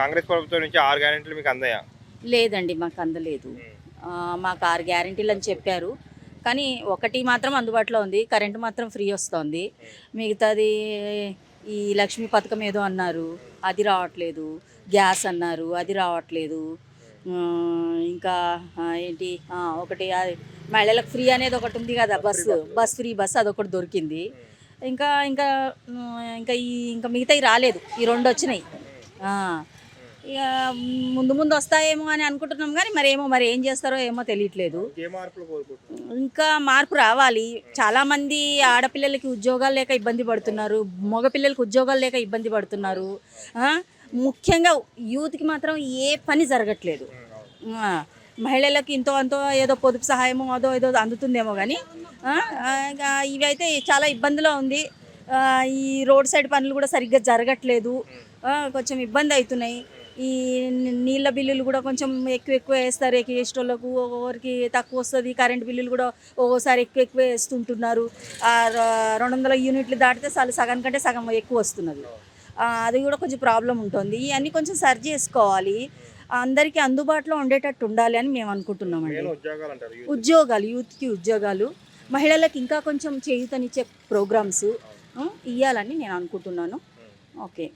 కాంగ్రెస్ ప్రభుత్వం నుంచి 6 గ్యారెంటీలు మీకు అందాయా? లేదండి, మాకు అందలేదు. మాకు 6 గ్యారెంటీలు అని చెప్పారు, కానీ ఒకటి మాత్రం అందుబాటులో ఉంది, కరెంటు మాత్రం ఫ్రీ వస్తుంది. మిగతాది ఈ లక్ష్మీ పథకం ఏదో అన్నారు, అది రావట్లేదు. గ్యాస్ అన్నారు, అది రావట్లేదు. ఇంకా ఏంటి ఒకటి మహిళలకు ఫ్రీ అనేది ఒకటి ఉంది కదా, బస్ ఫ్రీ బస్ అదొకటి దొరికింది. ఇంకా ఇంకా ఇంకా ఇంకా మిగతాయి రాలేదు, ఈ 2 వచ్చినాయి. ఇక ముందు ముందు వస్తాయేమో అని అనుకుంటున్నాం, కానీ మరి ఏం చేస్తారో ఏమో తెలియట్లేదు. ఇంకా మార్పు రావాలి. చాలామంది ఆడపిల్లలకి ఉద్యోగాలు లేక ఇబ్బంది పడుతున్నారు, మగపిల్లలకి ఉద్యోగాలు లేక ఇబ్బంది పడుతున్నారు. ముఖ్యంగా యూత్కి మాత్రం ఏ పని జరగట్లేదు. మహిళలకు ఇంతో అంతో ఏదో పొదుపు సహాయమో అదో ఏదో అందుతుందేమో, కానీ ఇవి అయితే చాలా ఇబ్బందిలో ఉంది. ఈ రోడ్ సైడ్ పనులు కూడా సరిగ్గా జరగట్లేదు, కొంచెం ఇబ్బంది అవుతున్నాయి. ఈ నీళ్ళ బిల్లులు కూడా కొంచెం ఎక్కువ వేస్తారు, వేసేటోళ్ళకు ఒకరికి తక్కువ వస్తుంది. కరెంట్ బిల్లులు కూడా ఒక్కోసారి ఎక్కువ వేస్తుంటున్నారు. 200 యూనిట్లు దాటితే సగం కంటే సగం ఎక్కువ వస్తున్నది. అది కూడా కొంచెం ప్రాబ్లం ఉంటుంది. ఇవన్నీ కొంచెం సరి చేసుకోవాలి, అందరికీ అందుబాటులో ఉండేటట్టు ఉండాలి అని మేము అనుకుంటున్నామండి. ఉద్యోగాలు, యూత్కి ఉద్యోగాలు, మహిళలకు ఇంకా కొంచెం చేయూతనిచ్చే ప్రోగ్రామ్స్ ఇవ్వాలని నేను అనుకుంటున్నాను. ఓకే.